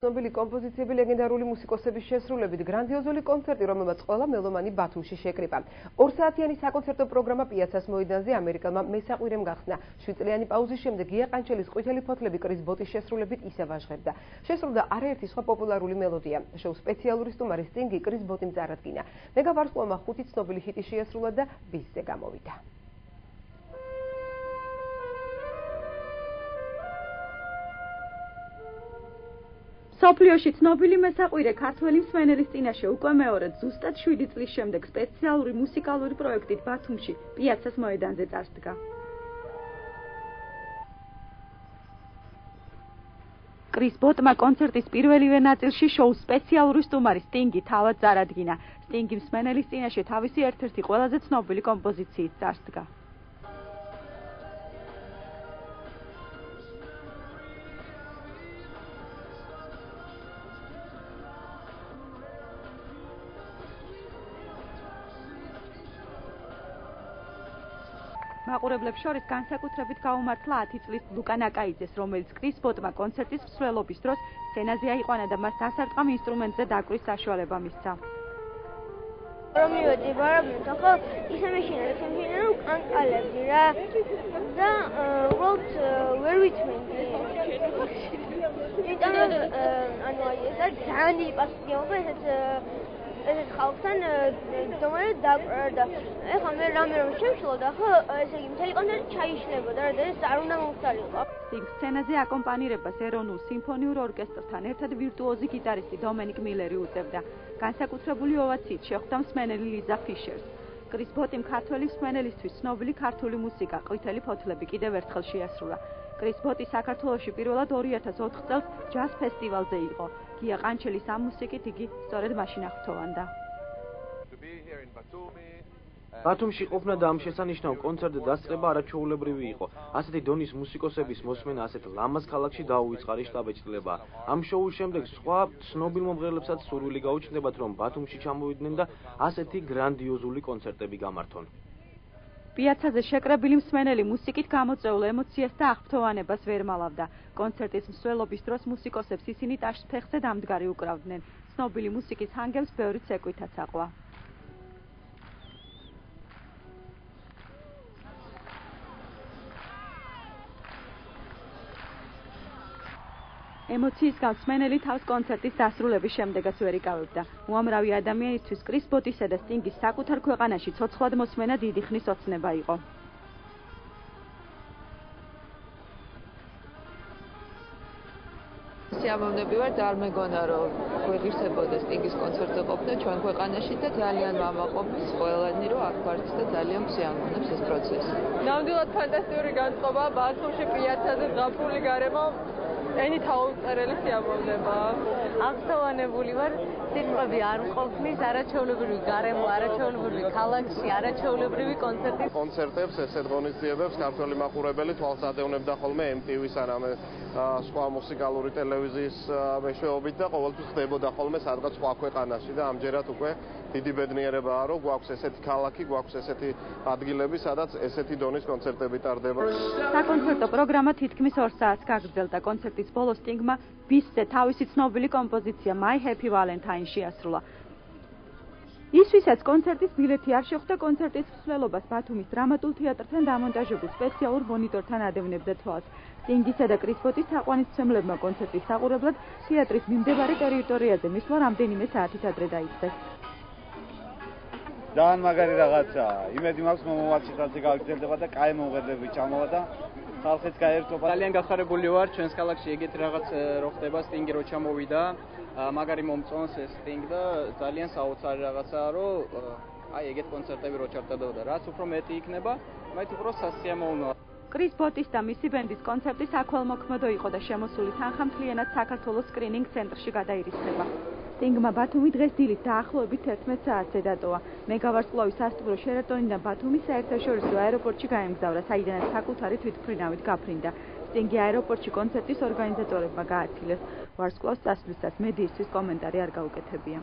ცნობილი კომპოზიციები ლეგენდარული მუსიკოსების შესრულებით გრანდიოზული კონცერტი, რომელმაც ყველა მელომანი ბათუმში შეკრიბა. 2 საათიანი საკონცერტო პროგრამა პიაცას მოედანზე ამერიკელმა მესაყვირემ გახსნა. 7 წლიანი პაუზის შემდეგ გია ყანჩელის ყვითელი ფოთლები კრის ბოტის შესრულებით ისევ აღჟღებდა. შესრულდა არაერთი სხვა პოპულარული მელოდია. შოუს სპეციალური სტუმარი სტინგი კრის ბოტიმ წარადგინა. მეგა ვარსკვლავმა 5 ცნობილი ჰიტი შეასრულა და ბისზე გამოვიდა. სოფლიოში ცნობილი მესაყვირე ქართველი მსმენელის წინაშე უკვე მეორედ ზუსტად 7 წლის შემდეგ სპეციალური მუსიკალური პროექტით ბათუმში პიაცას მოედანზე წარსდგა. კრის ბოტმა კონცერტის პირველივე ნაწილში შოუს სპეციალური სტუმარი სტინგი თავად წარადგინა. სტინგი მსმენელის წინაშე თავისი ერთ-ერთი ყველაზე ცნობილი კომპოზიციით წარსდგა. მაყურებლებს შორის განსაკუთრებით გაუმართლა 10 წლის ლუკა ნაკაიძეს, რომელიც კრის ბოტმა კონცერტის მსვლელობის დროს სცენაზე აიყვანა და მას დასარტყამ ინსტრუმენტზე დაკვრის საშუალება მისცა. რომ მივედი ბარაბნით, ახლა ისე მეშინა რომ კანკალებდი რა და უბრალოდ ვერ ვიცმენდი. იმიტომ ანუ ეს ძალიან იპასუხება ეს ხალხთან დომე და ეხლა მე რამე რომ შევშლო და ხო ესე იგი მთელი კონცერტი ჩაიშლებოდა რა და ეს არ უნდა მომხდარიყო. სტინგ სცენაზე აკომპანირებას ეროვნულ სიმფონიურ ორკესტრთან ერთად ვირტუოზი გიტარისტი დომენიკ მილერი უწევდა. განსაკუთრებული ოვაციით შეხვდა მსმენელი ლიზა ფიშერს. კრის ბოტიმ ქართველი მსმენელისთვის ცნობილი ქართული მუსიკა ყვითელი ფოთლები კიდევ ერთხელ შეასრულა. კრის ბოტი საქართველოში პირველად 2004 წელს ჯაზ ფესტივალზე იყო. გია ყანჩელის ამ მუსიკით იგი სწორედ მაშინ აღფრთოვანდა. ბათუმში ყოფნა და ამ შესანიშნავ კონცერტზე დასწრება არაჩვეულებრივი იყო. ასეთი დონის მუსიკოსების მოსმენა ასეთ ლამაზ ქალაქში დაუვიწყარი შთაბეჭდილება. ამ შოუს შემდეგ სხვა ცნობილ მომღერლებსაც სურვილი გაუჩნდებათ, რომ ბათუმში ჩამოვიდნენ და ასეთი გრანდიოზული კონცერტები გამართონ. პიაცაზე შეკრებილი მსმენელი მუსიკით გამოწვეულ ემოციას და აღფრთოვანებას ვერ მალავდა. კონცერტის მსვლელობის დროს მუსიკოსებს ისინი ტაშს ფეხზე დამდგარი უკრავდნენ. ცნობილი მუსიკის ჰანგებს ბევრი ცეკვითაც აყვა. ემოციის მსმენელი თავს კონცერტის დასრულების შემდეგაც ვერ იკავებდა. უამრავი ადამიანისთვის კრის ბოტისა და სტინგის საკუთარ ქვეყანაში ცოცხლად მოსმენა დიდი ხნის ოცნება იყო. სიამოვნები ვარ და არ მეგონა რომ გვეღირსებოდა სტინგის კონცერტზე ყოფნა ჩვენ ქვეყანაში და ძალიან ვამაყობს ყველანი რომ აქ ვართ და ძალიან ვსიამოვნებს ეს პროცესი. ნამდვილად ფანტასტიკური განწყობა ბათუმში პიაცაზე ზღაპრული გარემო ენით აუწერელი სიამოვნება. აღსავანებული ვარ, სიტყვები არ მყოფნის, არაჩვეულებრივი გარემო, არაჩვეულებრივი ქალაქში, არაჩვეულებრივი კონცერტი. კონცერტებს, ესეთ ღონისძიებებს ქართველი მაყურებელი თვალს ადევნებდა ხოლმე MTV-ს არამე სხვა მუსიკალური ტელევიზიის მეშვეობით და ყოველთვის ხდებოდა ხოლმე სადღაც სხვა ქვეყანაში და ამჯერად უკვე დიდი ბედნიერებაა, რომ გვაქვს ესეთი ქალაქი, გვაქვს ესეთი ადგილები, სადაც ესეთი დონის კონცერტები ტარდება. საკონცერტო პროგრამა თითქმის 2 საათს გაგრძელდა. კონცერტის ბოლოს სტინგმა ბისზე თავისი ცნობილი კომპოზიცია My Happy Valentine შეასრულა. ის, ვისაც კონცერტის ბილეთი არ შეხვდა, კონცერტის მსვლელობას ბათუმის დრამატულ თეატრთან დამონტაჟებულ სპეციალურ მონიტორთან ადევნებდა თვალს. სტინგისა და კრის ბოტის თაყვანისმცემლებმა კონცერტის საყურებლად თეატრის მიმდებარე ტერიტორიაზე მისვლა რამდენიმე საათით ადრე დაიწყეს. ძალიან მაგარი რაღაცაა. იმედი მაქვს მომავალშიც გაგრძელდება და კაი მომღერლები ჩამოვა და ხალხიც გაერთობა. ძალიან გახარებული ვარ ჩვენს ქალაქში ეგეთი რაღაც რო ხდება სტინგი რო ჩამოვიდა. მაგარი მომწონს ეს სტინგი და ძალიან საოცარი რაღაცაა რომ აი ეგეთ კონცერტები რო ჩართებოდა. რაც უფრო მეტი იქნება, მით უფრო სასიამოვნოა. კრის ბოტის და მისი ბენდის კონცერტი საქველმოქმედო იყო და შემოსული თანხა მთლიანად საქართველოს სკრინინგ ცენტრში გადაირიცხება. სტინგმა ბათუმი დღეს დილით დაახლოებით 11 საათზე დატოვა. მეგა ვარსკვლავის სასტუმრო შერატონიდან ბათუმის საერთაშორისო აეროპორტში გაემგზავრა, საიდანაც საკუთარი თვითმფრინავით გაფრინდა. სტინგი აეროპორტში კონცერტის ორგანიზატორებმა გააცილეს. ვარსკვლავს წასვლისას მედიისთვის კომენტარი არ გაუკეთებია.